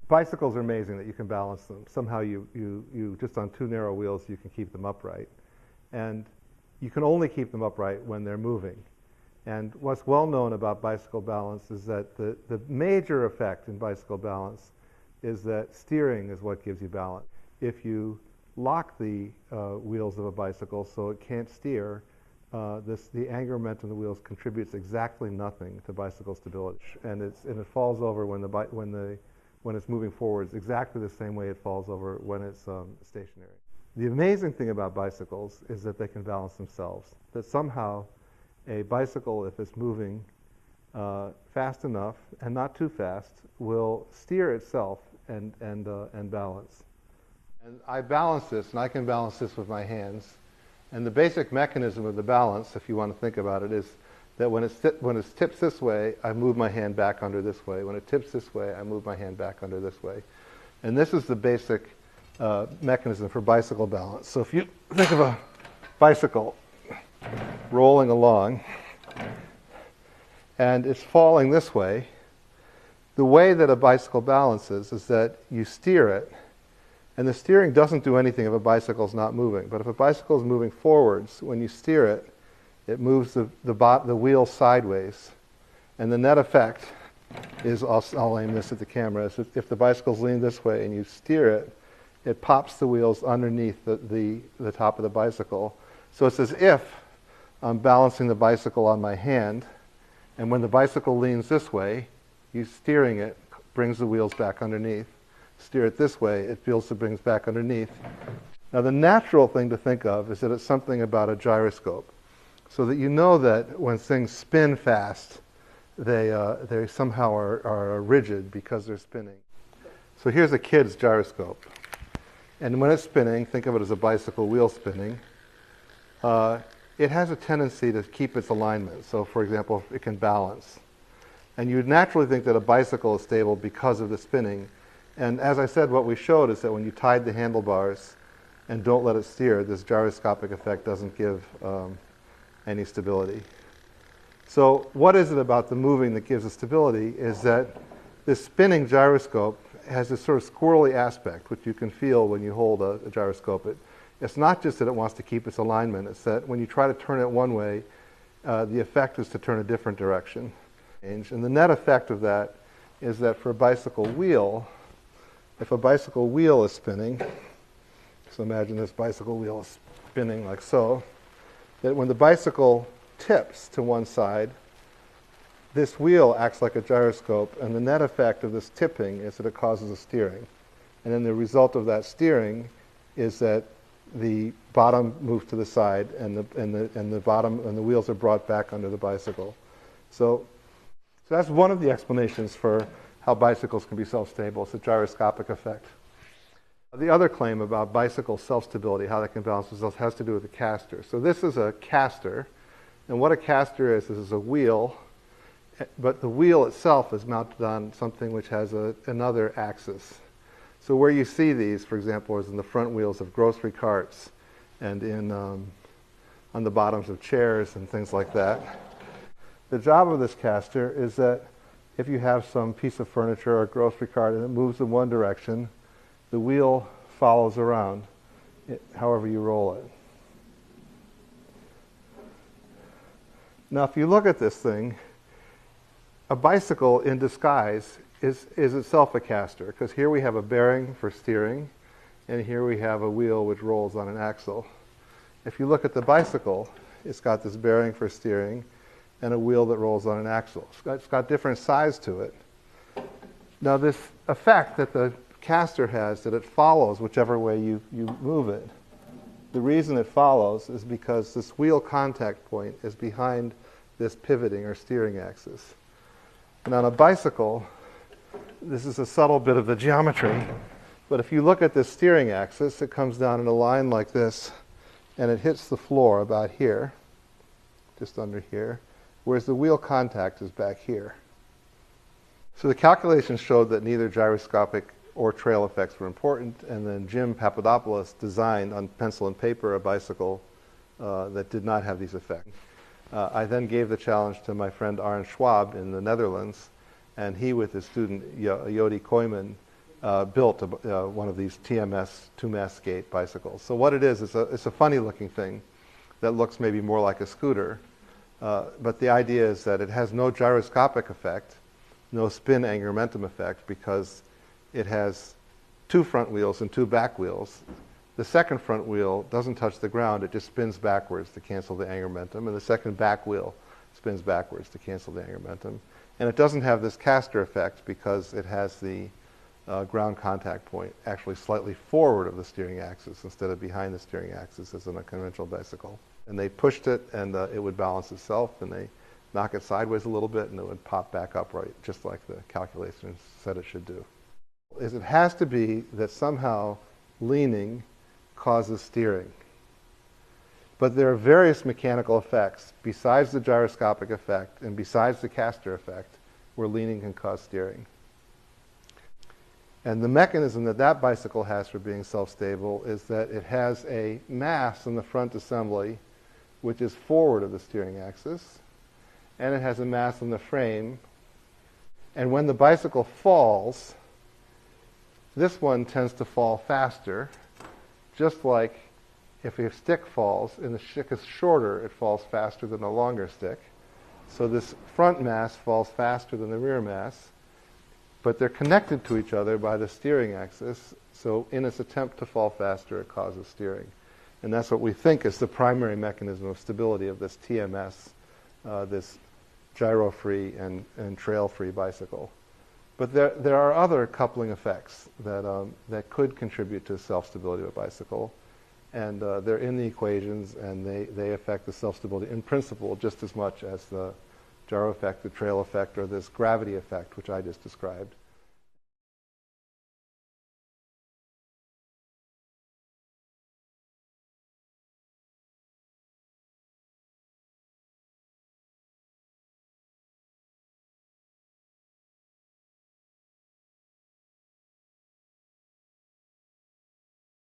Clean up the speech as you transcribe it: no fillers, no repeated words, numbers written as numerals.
Bicycles are amazing that you can balance them. Somehow you just on two narrow wheels, you can keep them upright. And you can only keep them upright when they're moving. And what's well known about bicycle balance is that the major effect in bicycle balance is that steering is what gives you balance. If you lock the wheels of a bicycle so it can't steer, the angular momentum of the wheels contributes exactly nothing to bicycle stability, and it falls over when it's moving forwards exactly the same way it falls over when it's stationary. The amazing thing about bicycles is that they can balance themselves. That somehow a bicycle, if it's moving fast enough and not too fast, will steer itself and balance. And I balance this, and I can balance this with my hands. And the basic mechanism of the balance, if you want to think about it, is that when it tips this way, I move my hand back under this way. When it tips this way, I move my hand back under this way. And this is the basic mechanism for bicycle balance. So if you think of a bicycle rolling along, and it's falling this way, the way that a bicycle balances is that you steer it, and the steering doesn't do anything if a bicycle's not moving. But if a bicycle is moving forwards, when you steer it, it moves the wheel sideways. And the net effect is, I'll aim this at the camera, is if the bicycle's leaned this way and you steer it, it pops the wheels underneath the top of the bicycle. So it's as if I'm balancing the bicycle on my hand, and when the bicycle leans this way, you steering it brings the wheels back underneath. Steer it this way, it brings back underneath. Now the natural thing to think of is that it's something about a gyroscope, so that you know that when things spin fast, they somehow are rigid because they're spinning. So here's a kid's gyroscope. And when it's spinning, think of it as a bicycle wheel spinning. It has a tendency to keep its alignment. So for example, it can balance. And you'd naturally think that a bicycle is stable because of the spinning. And as I said, what we showed is that when you tied the handlebars and don't let it steer, this gyroscopic effect doesn't give any stability. So what is it about the moving that gives us stability is that this spinning gyroscope has this sort of squirrely aspect, which you can feel when you hold a gyroscope. It's not just that it wants to keep its alignment, it's that when you try to turn it one way, the effect is to turn a different direction. And the net effect of that is that for a bicycle wheel, if a bicycle wheel is spinning, so imagine this bicycle wheel is spinning like so, that when the bicycle tips to one side, this wheel acts like a gyroscope, and the net effect of this tipping is that it causes a steering. And then the result of that steering is that the bottom moves to the side, and the bottom and the wheels are brought back under the bicycle. So that's one of the explanations for how bicycles can be self-stable. It's a gyroscopic effect. The other claim about bicycle self-stability, how they can balance themselves, has to do with the caster. So this is a caster, and what a caster is a wheel, but the wheel itself is mounted on something which has another axis. So where you see these, for example, is in the front wheels of grocery carts and on the bottoms of chairs and things like that. The job of this caster is that if you have some piece of furniture or a grocery cart and it moves in one direction, the wheel follows around however you roll it. Now if you look at this thing, a bicycle in disguise is itself a caster, because here we have a bearing for steering, and here we have a wheel which rolls on an axle. If you look at the bicycle, it's got this bearing for steering and a wheel that rolls on an axle. It's got different size to it. Now this effect that the caster has, that it follows whichever way you move it, the reason it follows is because this wheel contact point is behind this pivoting or steering axis. And on a bicycle, this is a subtle bit of the geometry, but if you look at this steering axis, it comes down in a line like this, and it hits the floor about here, just under here, whereas the wheel contact is back here. So the calculations showed that neither gyroscopic or trail effects were important, and then Jim Papadopoulos designed on pencil and paper a bicycle that did not have these effects. I then gave the challenge to my friend Arend Schwab in the Netherlands, and he with his student Jody Koyman built one of these TMS, two-mast gate bicycles. So what it is, it's a funny-looking thing that looks maybe more like a scooter. But the idea is that it has no gyroscopic effect, no spin angular momentum effect, because it has two front wheels and two back wheels. The second front wheel doesn't touch the ground, it just spins backwards to cancel the angular momentum, and the second back wheel spins backwards to cancel the angular momentum. And it doesn't have this caster effect because it has the ground contact point actually slightly forward of the steering axis instead of behind the steering axis as in a conventional bicycle. And they pushed it, and it would balance itself, and they knock it sideways a little bit, and it would pop back upright, just like the calculations said it should do. It has to be that somehow leaning causes steering. But there are various mechanical effects, besides the gyroscopic effect and besides the caster effect, where leaning can cause steering. And the mechanism that that bicycle has for being self-stable is that it has a mass in the front assembly which is forward of the steering axis, and it has a mass in the frame. And when the bicycle falls, this one tends to fall faster, just like if a stick falls and the stick is shorter, it falls faster than a longer stick. So this front mass falls faster than the rear mass, but they're connected to each other by the steering axis, so in its attempt to fall faster, it causes steering. And that's what we think is the primary mechanism of stability of this TMS, this gyro-free and trail-free bicycle. But there are other coupling effects that could contribute to self-stability of a bicycle, and they're in the equations, and they affect the self-stability in principle just as much as the gyro effect, the trail effect, or this gravity effect, which I just described.